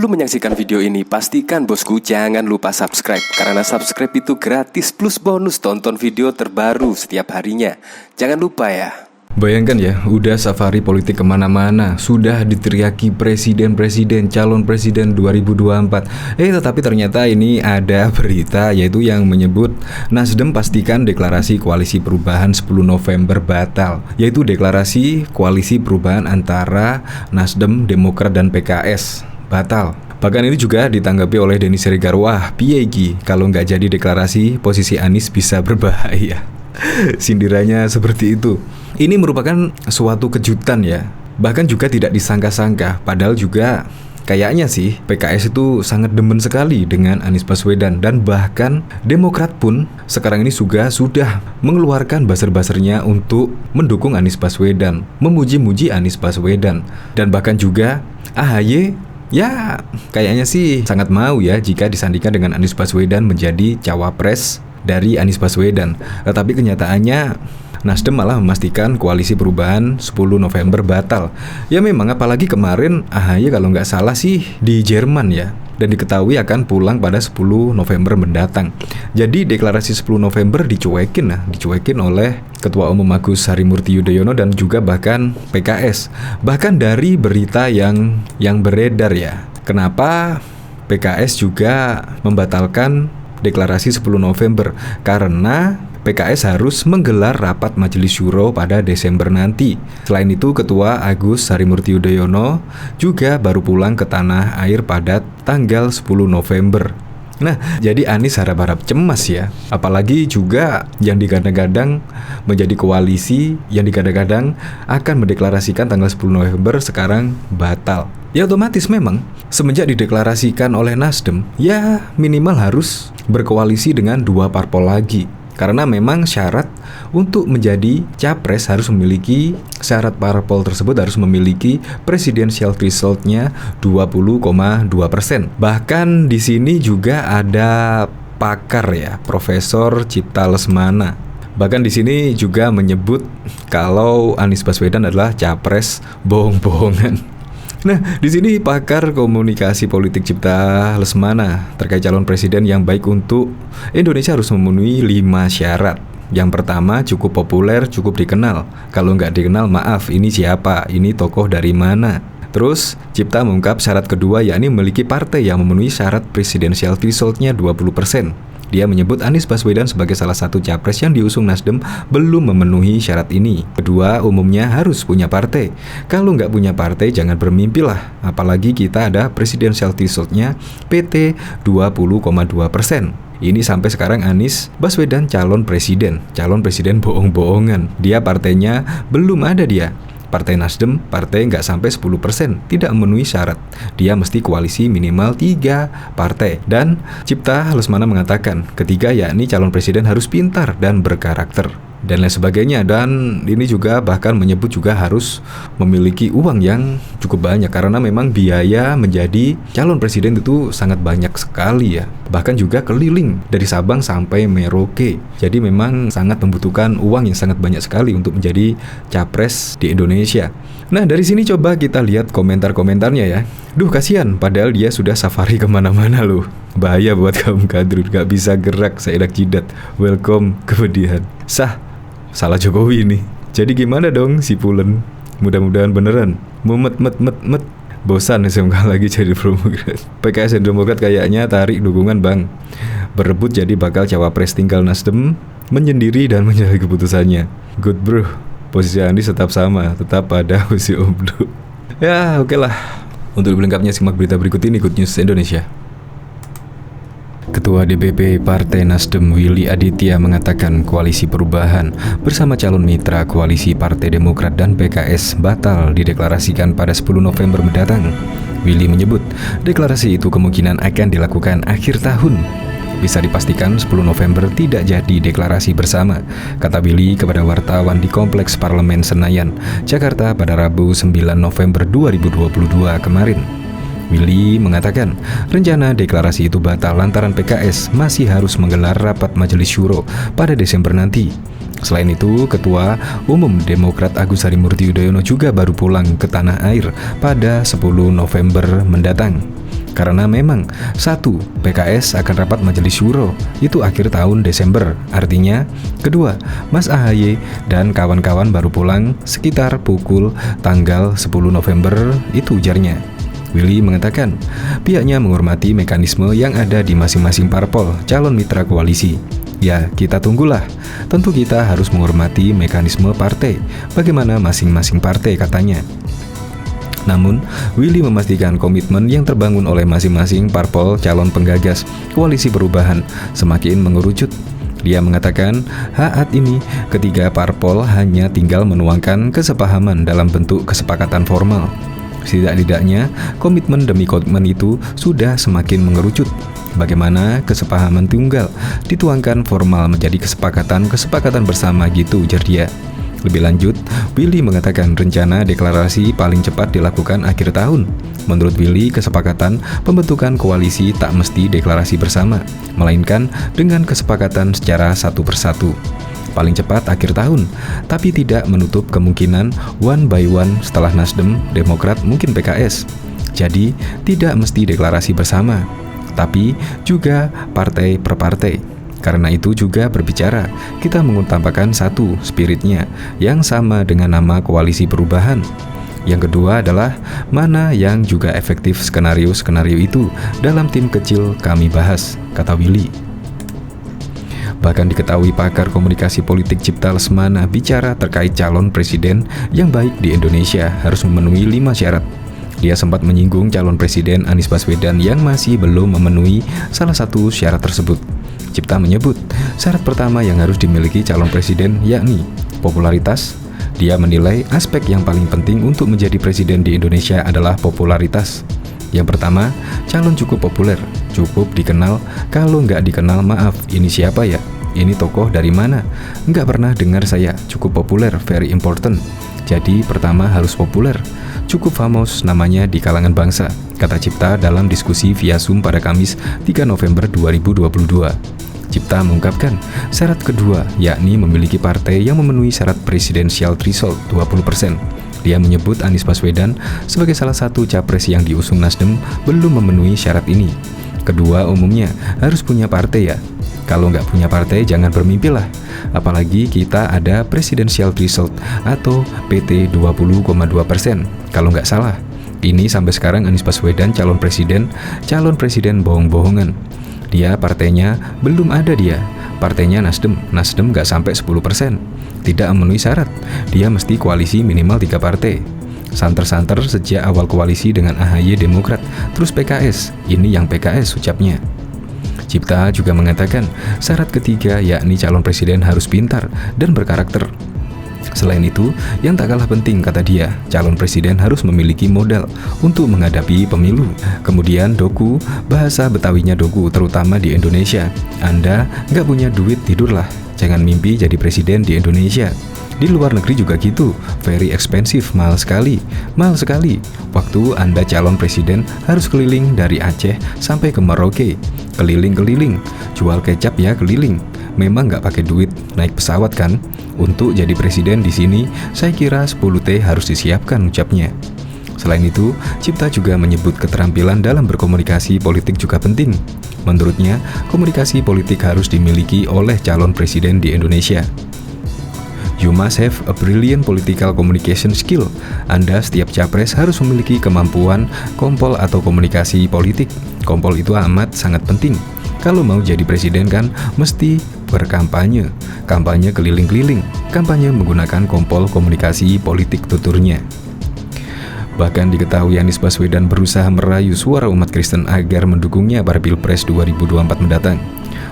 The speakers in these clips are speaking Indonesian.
Sebelum menyaksikan video ini, pastikan bosku jangan lupa subscribe. Karena subscribe itu gratis plus bonus tonton video terbaru setiap harinya. Jangan lupa ya. Bayangkan ya, udah safari politik kemana-mana, sudah diteriaki presiden, calon presiden 2024. Tetapi ternyata ini ada berita yaitu yang menyebut Nasdem pastikan deklarasi koalisi perubahan 10 November batal. Yaitu deklarasi koalisi perubahan antara Nasdem, Demokrat, dan PKS batal. Bahkan ini juga ditanggapi oleh Denny Siregar, wah piye kalau nggak jadi deklarasi posisi Anies bisa berbahaya. Sindirannya seperti itu. Ini merupakan suatu kejutan ya. Bahkan juga tidak disangka-sangka. Padahal juga kayaknya sih PKS itu sangat demen sekali dengan Anies Baswedan. Dan bahkan Demokrat pun sekarang ini juga sudah mengeluarkan buzzer-buzzernya untuk mendukung Anies Baswedan, memuji-muji Anies Baswedan. Dan bahkan juga AHY ya kayaknya sih sangat mau ya jika disandingkan dengan Anies Baswedan menjadi cawapres dari Anies Baswedan. Tetapi kenyataannya Nasdem malah memastikan koalisi perubahan 10 November batal. Ya memang, apalagi kemarin AHY kalau nggak salah sih di Jerman ya, dan diketahui akan pulang pada 10 November mendatang. Jadi deklarasi 10 November dicuekin oleh Ketua Umum Agus Harimurti Yudhoyono dan juga bahkan PKS. Bahkan dari berita yang beredar ya, kenapa PKS juga membatalkan deklarasi 10 November? Karena PKS harus menggelar rapat Majelis Syuro pada Desember nanti. Selain itu, Ketua Agus Harimurti Yudhoyono juga baru pulang ke tanah air pada tanggal 10 November. Nah, jadi Anies harap-harap cemas ya. Apalagi juga yang digadang-gadang menjadi koalisi yang digadang-gadang akan mendeklarasikan tanggal 10 November sekarang batal. Ya otomatis memang semenjak dideklarasikan oleh Nasdem, ya minimal harus berkoalisi dengan 2 parpol lagi. Karena memang syarat untuk menjadi capres harus memiliki, syarat parpol tersebut harus memiliki presidential threshold-nya 20,2%. Bahkan di sini juga ada pakar ya, Profesor Cipta Lesmana. Bahkan di sini juga menyebut kalau Anies Baswedan adalah capres bohong-bohongan. Nah, di sini pakar komunikasi politik Cipta Lesmana terkait calon presiden yang baik untuk Indonesia harus memenuhi 5 syarat. Yang pertama, cukup populer, cukup dikenal. Kalau nggak dikenal, maaf, ini siapa? Ini tokoh dari mana? Terus, Cipta mengungkap syarat kedua yakni memiliki partai yang memenuhi syarat presidensial threshold-nya 20%. Dia menyebut Anies Baswedan sebagai salah satu capres yang diusung Nasdem belum memenuhi syarat ini. Kedua, umumnya harus punya partai. Kalau nggak punya partai, jangan bermimpilah. Apalagi kita ada presidensial threshold-nya PT 20,2%. Ini sampai sekarang Anies Baswedan calon presiden bohong-bohongan. Dia partainya belum ada dia. Partai Nasdem, partai nggak sampai 10%, tidak memenuhi syarat. Dia mesti koalisi minimal 3 partai. Dan Cipta Lesmana mengatakan, ketiga yakni calon presiden harus pintar dan berkarakter, dan lain sebagainya. Dan ini juga bahkan menyebut juga harus memiliki uang yang cukup banyak, karena memang biaya menjadi calon presiden itu sangat banyak sekali ya. Bahkan juga keliling dari Sabang sampai Merauke. Jadi memang sangat membutuhkan uang yang sangat banyak sekali untuk menjadi capres di Indonesia. Nah, dari sini coba kita lihat komentar-komentarnya ya. Duh, kasihan, padahal dia sudah safari kemana-mana loh. Bahaya buat kaum kadrun, gak bisa gerak seenak jidat. Welcome kepedihan. Salah Jokowi nih. Jadi gimana dong si Pulen? Mudah-mudahan beneran. Mumet. Bosan SMK lagi jadi progres. PKS dan Demokrat kayaknya tarik dukungan bang. Berebut jadi bakal cawapres, tinggal Nasdem menyendiri dan menyalahi keputusannya. Good bro. Posisi Anies tetap sama, tetap pada posisi Obdo. Ya oke lah. Untuk lengkapnya simak berita berikut ini, Good News Indonesia. Ketua DPP Partai Nasdem Willy Aditya mengatakan koalisi perubahan bersama calon mitra koalisi Partai Demokrat dan PKS batal dideklarasikan pada 10 November mendatang. Willy menyebut deklarasi itu kemungkinan akan dilakukan akhir tahun. Bisa dipastikan 10 November tidak jadi deklarasi bersama, kata Willy kepada wartawan di Kompleks Parlemen Senayan, Jakarta pada Rabu 9 November 2022 kemarin. Willy mengatakan rencana deklarasi itu batal lantaran PKS masih harus menggelar rapat Majelis Syuro pada Desember nanti. Selain itu, Ketua Umum Demokrat Agus Harimurti Yudhoyono juga baru pulang ke tanah air pada 10 November mendatang. Karena memang satu, PKS akan rapat majelis syuro itu akhir tahun Desember. Artinya, kedua, Mas AHY dan kawan-kawan baru pulang sekitar pukul tanggal 10 November itu, ujarnya. Willy mengatakan, pihaknya menghormati mekanisme yang ada di masing-masing parpol calon mitra koalisi. Ya, kita tunggulah. Tentu kita harus menghormati mekanisme partai, bagaimana masing-masing partai, katanya. Namun, Willy memastikan komitmen yang terbangun oleh masing-masing parpol calon penggagas koalisi perubahan semakin mengerucut. Dia mengatakan, saat ini ketiga parpol hanya tinggal menuangkan kesepahaman dalam bentuk kesepakatan formal. Setidak-tidaknya, komitmen demi komitmen itu sudah semakin mengerucut. Bagaimana kesepahaman tunggal dituangkan formal menjadi kesepakatan bersama gitu, ujar dia. Lebih lanjut, Willy mengatakan rencana deklarasi paling cepat dilakukan akhir tahun. Menurut Willy, kesepakatan pembentukan koalisi tak mesti deklarasi bersama, melainkan dengan kesepakatan secara satu persatu. Paling cepat akhir tahun, tapi tidak menutup kemungkinan one by one setelah Nasdem, Demokrat, mungkin PKS. Jadi, tidak mesti deklarasi bersama, tapi juga partai per partai. Karena itu juga berbicara, kita mengutamakan satu, spiritnya, yang sama dengan nama koalisi perubahan. Yang kedua adalah mana yang juga efektif skenario-skenario itu dalam tim kecil kami bahas, kata Willy. Bahkan diketahui pakar komunikasi politik Cipta Lesmana bicara terkait calon presiden yang baik di Indonesia harus memenuhi 5 syarat. Dia sempat menyinggung calon presiden Anies Baswedan yang masih belum memenuhi salah satu syarat tersebut. Cipta menyebut, syarat pertama yang harus dimiliki calon presiden yakni popularitas. Dia menilai aspek yang paling penting untuk menjadi presiden di Indonesia adalah popularitas. Yang pertama, calon cukup populer, cukup dikenal. Kalau nggak dikenal, maaf, ini siapa ya? Ini tokoh dari mana? Nggak pernah dengar saya. Cukup populer, very important. Jadi pertama harus populer, cukup famous namanya di kalangan bangsa, kata Cipta dalam diskusi via Zoom pada Kamis 3 November 2022. Cipta mengungkapkan syarat kedua yakni memiliki partai yang memenuhi syarat presidensial threshold 20%. Dia menyebut Anies Baswedan sebagai salah satu capres yang diusung Nasdem belum memenuhi syarat ini. Kedua, umumnya harus punya partai ya. Kalau nggak punya partai jangan bermimpilah. Apalagi kita ada presidensial threshold atau PT 20,2%. Kalau nggak salah. Ini sampai sekarang Anies Baswedan calon presiden bohong-bohongan. Dia partainya belum ada dia. Partainya Nasdem nggak sampai 10%. Tidak memenuhi syarat. Dia mesti koalisi minimal 3 partai. Santer-santer sejak awal koalisi dengan AHY Demokrat, terus PKS. Ini yang PKS, ucapnya. Cipta juga mengatakan syarat ketiga yakni calon presiden harus pintar dan berkarakter. Selain itu, yang tak kalah penting kata dia, calon presiden harus memiliki modal untuk menghadapi pemilu. Kemudian doku, bahasa Betawinya doku terutama di Indonesia. Anda nggak punya duit, tidurlah. Jangan mimpi jadi presiden di Indonesia. Di luar negeri juga gitu, very expensive, mahal sekali. Waktu Anda calon presiden harus keliling dari Aceh sampai ke Merauke. Keliling, jual kecap ya keliling. Memang nggak pakai duit, naik pesawat kan? Untuk jadi presiden di sini, saya kira 10T harus disiapkan, ucapnya. Selain itu, Cipta juga menyebut keterampilan dalam berkomunikasi politik juga penting. Menurutnya, komunikasi politik harus dimiliki oleh calon presiden di Indonesia. You must have a brilliant political communication skill. Anda setiap capres harus memiliki kemampuan kompol atau komunikasi politik. Kompol itu amat sangat penting. Kalau mau jadi presiden kan mesti berkampanye. Kampanye keliling-keliling. Kampanye menggunakan kompol komunikasi politik, tuturnya. Bahkan diketahui Anies Baswedan berusaha merayu suara umat Kristen agar mendukungnya pada Pilpres 2024 mendatang.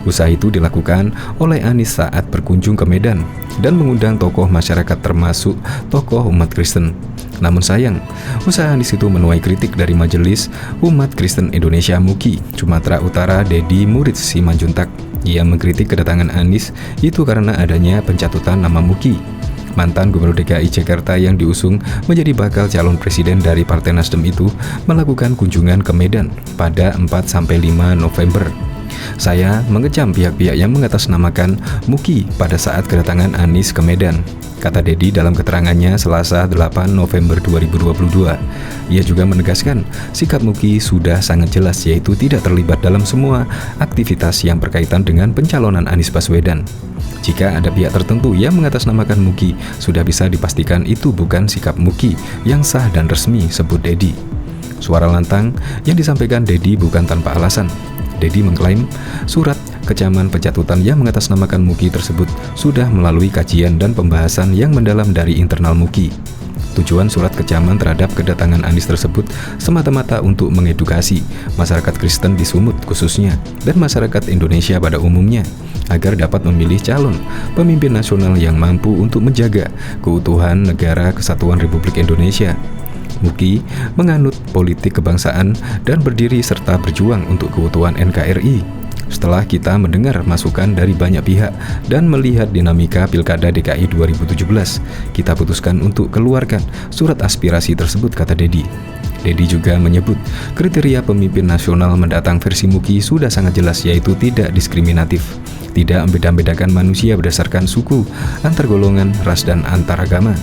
Usaha itu dilakukan oleh Anies saat berkunjung ke Medan dan mengundang tokoh masyarakat termasuk tokoh umat Kristen. Namun sayang, usaha Anies itu menuai kritik dari Majelis Umat Kristen Indonesia MUKI, Sumatera Utara, Dedi Murid Simanjuntak. Ia mengkritik kedatangan Anies itu karena adanya pencatutan nama MUKI. Mantan Gubernur DKI Jakarta yang diusung menjadi bakal calon presiden dari Partai Nasdem itu melakukan kunjungan ke Medan pada 4-5 November. Saya mengecam pihak-pihak yang mengatasnamakan Muki pada saat kedatangan Anies ke Medan, kata Dedi dalam keterangannya Selasa 8 November 2022. Ia juga menegaskan sikap Muki sudah sangat jelas, yaitu tidak terlibat dalam semua aktivitas yang berkaitan dengan pencalonan Anies Baswedan. Jika ada pihak tertentu yang mengatasnamakan Muki, sudah bisa dipastikan itu bukan sikap Muki yang sah dan resmi, sebut Dedi. Suara lantang yang disampaikan Dedi bukan tanpa alasan. Dedi mengklaim surat kecaman pencatutan yang mengatasnamakan Muki tersebut sudah melalui kajian dan pembahasan yang mendalam dari internal Muki. Tujuan surat kecaman terhadap kedatangan Anies tersebut semata-mata untuk mengedukasi masyarakat Kristen di Sumut khususnya dan masyarakat Indonesia pada umumnya agar dapat memilih calon pemimpin nasional yang mampu untuk menjaga keutuhan negara kesatuan Republik Indonesia. Muki menganut politik kebangsaan dan berdiri serta berjuang untuk keutuhan NKRI. Setelah kita mendengar masukan dari banyak pihak dan melihat dinamika Pilkada DKI 2017, kita putuskan untuk keluarkan surat aspirasi tersebut, kata Dedi. Dedi juga menyebut kriteria pemimpin nasional mendatang versi Muki sudah sangat jelas, yaitu tidak diskriminatif, tidak membeda-bedakan manusia berdasarkan suku, antar golongan, ras, dan antar agama.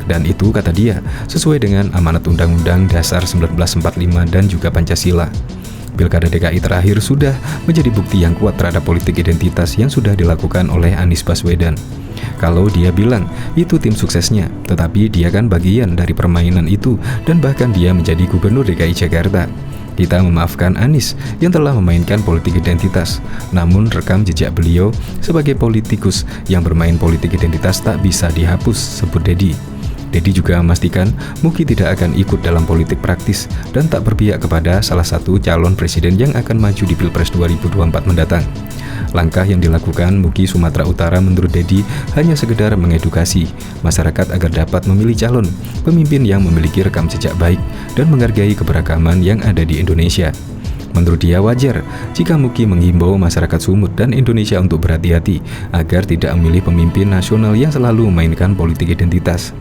Dan itu, kata dia, sesuai dengan amanat Undang-Undang Dasar 1945 dan juga Pancasila. Pilkada DKI terakhir sudah menjadi bukti yang kuat terhadap politik identitas yang sudah dilakukan oleh Anies Baswedan. Kalau dia bilang itu tim suksesnya, tetapi dia kan bagian dari permainan itu dan bahkan dia menjadi gubernur DKI Jakarta. Kita memaafkan Anies yang telah memainkan politik identitas, namun rekam jejak beliau sebagai politikus yang bermain politik identitas tak bisa dihapus, sebut Dedi. Dedi juga memastikan Muki tidak akan ikut dalam politik praktis dan tak berpihak kepada salah satu calon presiden yang akan maju di Pilpres 2024 mendatang. Langkah yang dilakukan Muki Sumatera Utara menurut Dedi hanya sekedar mengedukasi masyarakat agar dapat memilih calon pemimpin yang memiliki rekam jejak baik dan menghargai keberagaman yang ada di Indonesia. Menurut dia wajar jika Muki menghimbau masyarakat Sumut dan Indonesia untuk berhati-hati agar tidak memilih pemimpin nasional yang selalu memainkan politik identitas.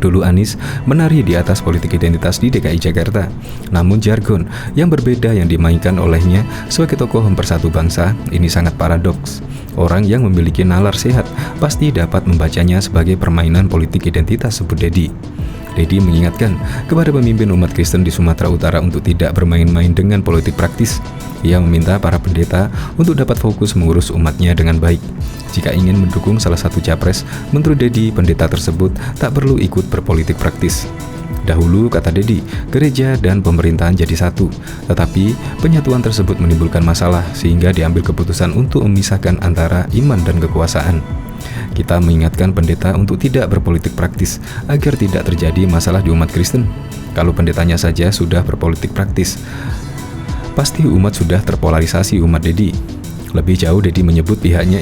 Dulu Anies menari di atas politik identitas di DKI Jakarta, namun jargon yang berbeda yang dimainkan olehnya sebagai tokoh pemersatu bangsa ini sangat paradoks. Orang yang memiliki nalar sehat pasti dapat membacanya sebagai permainan politik identitas, sebut Dedi. Dedi mengingatkan kepada pemimpin umat Kristen di Sumatera Utara untuk tidak bermain-main dengan politik praktis. Ia meminta para pendeta untuk dapat fokus mengurus umatnya dengan baik. Jika ingin mendukung salah satu capres, menurut Dedi, pendeta tersebut tak perlu ikut berpolitik praktis. Dahulu, kata Dedi, gereja dan pemerintahan jadi satu, tetapi penyatuan tersebut menimbulkan masalah sehingga diambil keputusan untuk memisahkan antara iman dan kekuasaan. Kita mengingatkan pendeta untuk tidak berpolitik praktis agar tidak terjadi masalah di umat Kristen. Kalau pendetanya saja sudah berpolitik praktis, pasti umat sudah terpolarisasi, umat Dedi. Lebih jauh, Dedi menyebut pihaknya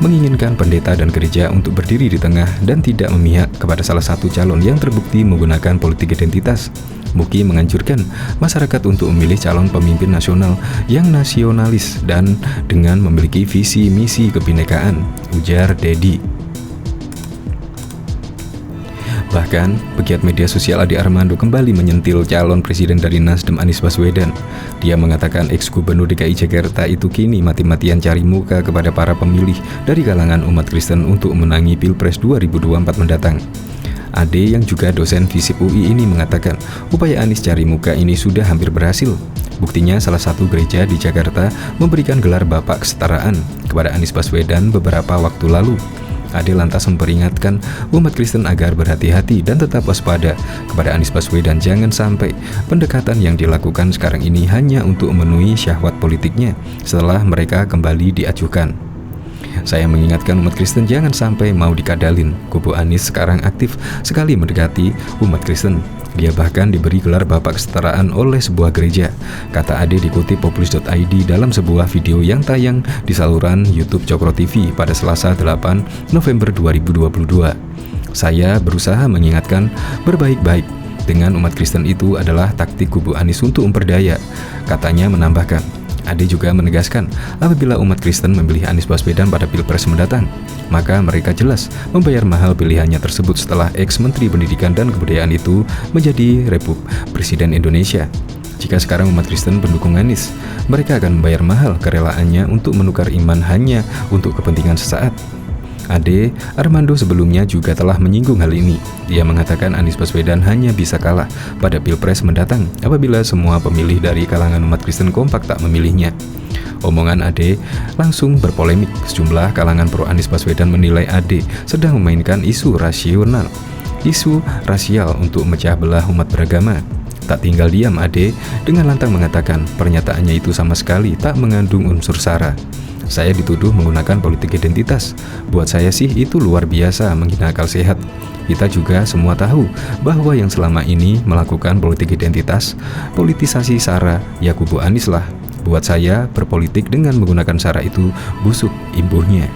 menginginkan pendeta dan gereja untuk berdiri di tengah dan tidak memihak kepada salah satu calon yang terbukti menggunakan politik identitas. Muki menganjurkan masyarakat untuk memilih calon pemimpin nasional yang nasionalis dan dengan memiliki visi misi kebinekaan, ujar Dedi. Bahkan, pegiat media sosial Adi Armando kembali menyentil calon presiden dari Nasdem Anies Baswedan. Dia mengatakan ex-gubernur DKI Jakarta itu kini mati-matian cari muka kepada para pemilih dari kalangan umat Kristen untuk menangi Pilpres 2024 mendatang. Ade yang juga dosen FISIP UI ini mengatakan upaya Anies cari muka ini sudah hampir berhasil. Buktinya salah satu gereja di Jakarta memberikan gelar Bapak Kesetaraan kepada Anies Baswedan beberapa waktu lalu. Ade lantas memperingatkan umat Kristen agar berhati-hati dan tetap waspada kepada Anies Baswedan. Jangan sampai pendekatan yang dilakukan sekarang ini hanya untuk memenuhi syahwat politiknya setelah mereka kembali diajukan. Saya mengingatkan umat Kristen jangan sampai mau dikadalin. Kubu Anies sekarang aktif sekali mendekati umat Kristen. Dia bahkan diberi gelar Bapak Kesetaraan oleh sebuah gereja, kata Ade dikutip populis.id dalam sebuah video yang tayang di saluran YouTube Cokro TV pada Selasa 8 November 2022. Saya berusaha mengingatkan berbaik-baik dengan umat Kristen itu adalah taktik kubu Anies untuk memperdaya, katanya menambahkan. Ade juga menegaskan, apabila umat Kristen memilih Anies Baswedan pada Pilpres mendatang, maka mereka jelas membayar mahal pilihannya tersebut setelah ex-Menteri Pendidikan dan Kebudayaan itu menjadi Presiden Indonesia. Jika sekarang umat Kristen pendukung Anies, mereka akan membayar mahal kerelaannya untuk menukar iman hanya untuk kepentingan sesaat. Ade Armando sebelumnya juga telah menyinggung hal ini. Dia mengatakan Anies Baswedan hanya bisa kalah pada Pilpres mendatang apabila semua pemilih dari kalangan umat Kristen kompak tak memilihnya. Omongan Ade langsung berpolemik. Sejumlah kalangan pro Anies Baswedan menilai Ade sedang memainkan isu rasial untuk memecah belah umat beragama. Tak tinggal diam Ade dengan lantang mengatakan pernyataannya itu sama sekali tak mengandung unsur sara. Saya dituduh menggunakan politik identitas. Buat saya sih itu luar biasa menghina akal sehat. Kita juga semua tahu bahwa yang selama ini melakukan politik identitas, politisasi sara, ya kubu Anies lah. Buat saya berpolitik dengan menggunakan sara itu busuk, imbuhnya.